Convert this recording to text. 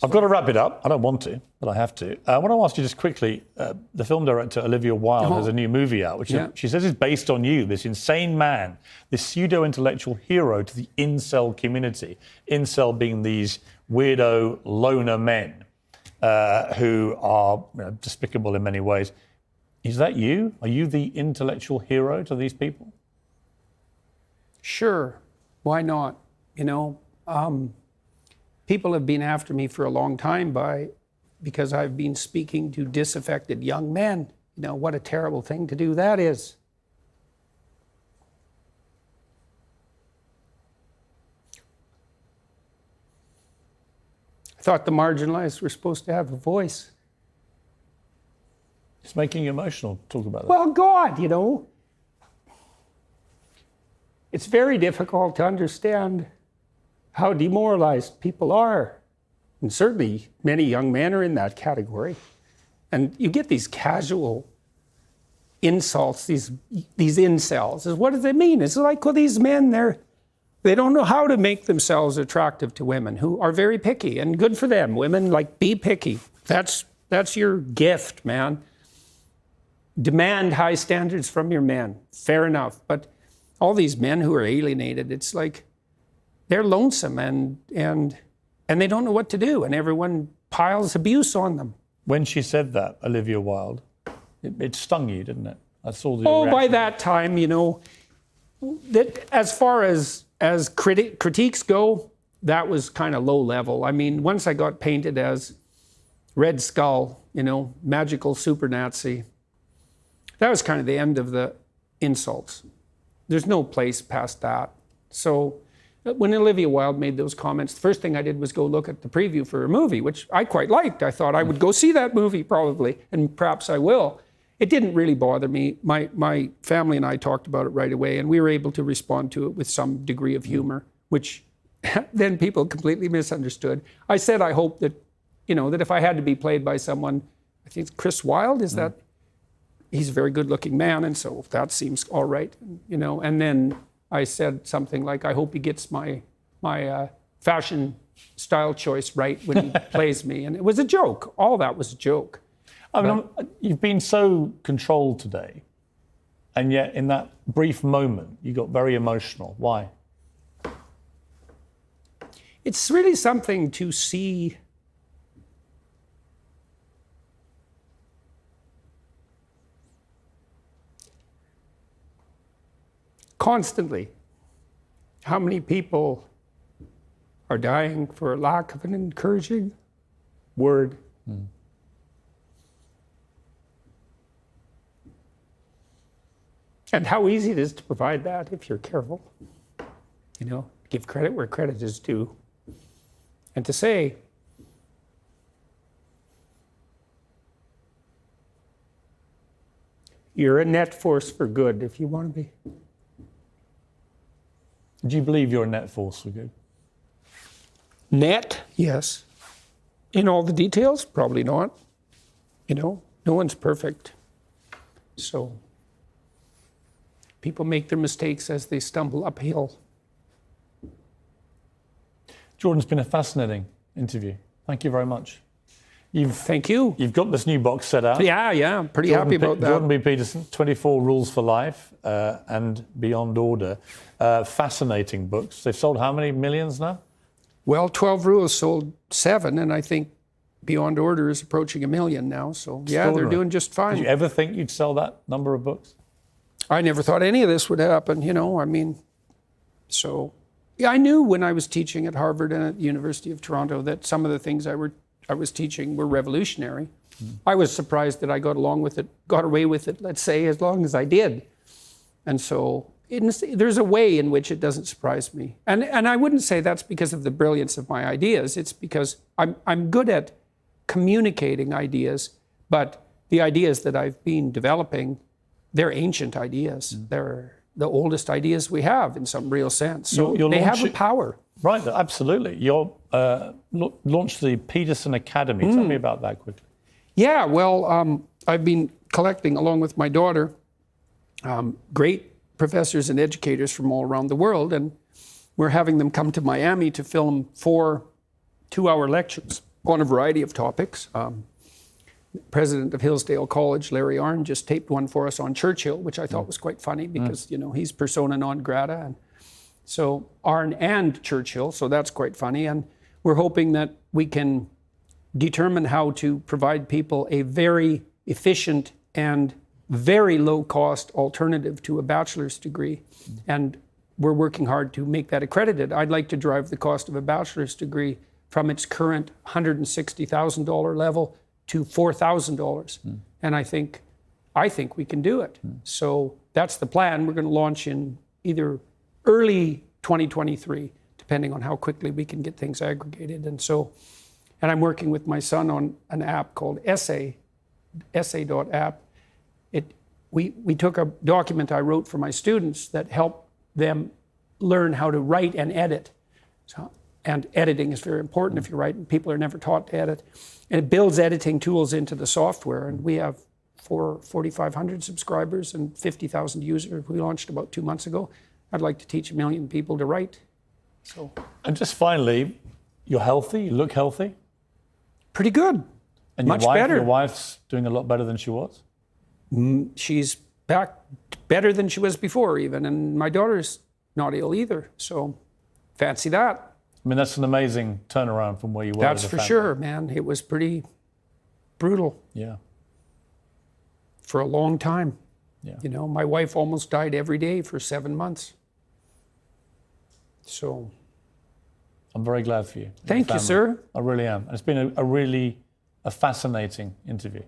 I've got to wrap it up. I don't want to, but I have to. I want to ask you just quickly, the film director Olivia Wilde has a new movie out, which she says is based on you, this insane man, this pseudo-intellectual hero to the incel community. Incel being these weirdo loner men who are despicable in many ways. Is that you? Are you the intellectual hero to these people? Sure. Why not? People have been after me for a long time because I've been speaking to disaffected young men. What a terrible thing to do that is. I thought the marginalized were supposed to have a voice. It's making you emotional. Talk about that. Well, God, it's very difficult to understand how demoralized people are. And certainly many young men are in that category. And you get these casual insults, these incels. What does it mean? It's like, well, these men, they don't know how to make themselves attractive to women who are very picky, and good for them. Women, be picky. That's your gift, man. Demand high standards from your men. Fair enough. But all these men who are alienated, it's like, they're lonesome and they don't know what to do, and everyone piles abuse on them. When she said that, Olivia Wilde, it stung you, didn't it? I saw the reaction. By that time, that as far as critiques go, that was kind of low level. I mean, once I got painted as Red Skull, magical super Nazi, that was kind of the end of the insults. There's no place past that. So when Olivia Wilde made those comments, the first thing I did was go look at the preview for her movie, which I quite liked. I thought I would go see that movie probably, and perhaps I will. It didn't really bother me. My family and I talked about it right away, and we were able to respond to it with some degree of humor, which then people completely misunderstood. I said I hope that, that if I had to be played by someone, I think it's Chris Wilde, that he's a very good-looking man, and so that seems all right, and then I said something like, I hope he gets my fashion style choice right when he plays me. And it was a joke. All that was a joke. I mean, you've been so controlled today, and yet in that brief moment, you got very emotional. Why? It's really something to see constantly how many people are dying for lack of an encouraging word. And how easy it is to provide that if you're careful. Give credit where credit is due. And to say, you're a net force for good if you want to be. Do you believe you're a net force for good? Net, yes. In all the details, probably not. No one's perfect. So people make their mistakes as they stumble uphill. Jordan, it's been a fascinating interview. Thank you very much. Thank you. You've got this new box set out. Yeah, I'm pretty happy about that. Jordan B. Peterson, 24 Rules for Life and Beyond Order. Fascinating books. They've sold how many millions now? Well, 12 Rules sold 7, and I think Beyond Order is approaching 1 million now. So yeah, they're doing just fine. Did you ever think you'd sell that number of books? I never thought any of this would happen, Yeah, I knew when I was teaching at Harvard and at the University of Toronto that some of the things I was teaching were revolutionary. I was surprised that I got away with it, let's say, as long as I did. And so there's a way in which it doesn't surprise me. And I wouldn't say that's because of the brilliance of my ideas. It's because I'm good at communicating ideas, but the ideas that I've been developing, they're ancient ideas. They're the oldest ideas we have in some real sense. So they have a power. Right, absolutely. You'll launch the Peterson Academy. Tell me about that quickly. Yeah, well, I've been collecting, along with my daughter, great professors and educators from all around the world, and we're having them come to Miami to film 4 two-hour lectures on a variety of topics. President of Hillsdale College, Larry Arnn, just taped one for us on Churchill, which I thought was quite funny because, you know, he's persona non grata. And so Arnn and Churchill, so that's quite funny. And we're hoping that we can determine how to provide people a very efficient and very low-cost alternative to a bachelor's degree. And we're working hard to make that accredited. I'd like to drive the cost of a bachelor's degree from its current $160,000 level to $4,000. And I think we can do it. So that's the plan. We're going to launch in either early 2023, depending on how quickly we can get things aggregated. And I'm working with my son on an app called Essay.app. We took a document I wrote for my students that helped them learn how to write and edit. And editing is very important if you write. People are never taught to edit. And it builds editing tools into the software. And we have 4,500 subscribers and 50,000 users. We launched about 2 months ago. I'd like to teach 1 million people to write. So. And just finally, you're healthy, you look healthy. Pretty good. And much better. Your wife's doing a lot better than she was? She's back better than she was before even. And my daughter's not ill either. So fancy that. I mean, that's an amazing turnaround from where you were. That's for sure, man. It was pretty brutal. Yeah. For a long time. Yeah. You know, my wife almost died every day for 7 months. So. I'm very glad for you. Thank you, sir. I really am. And it's been a really fascinating interview.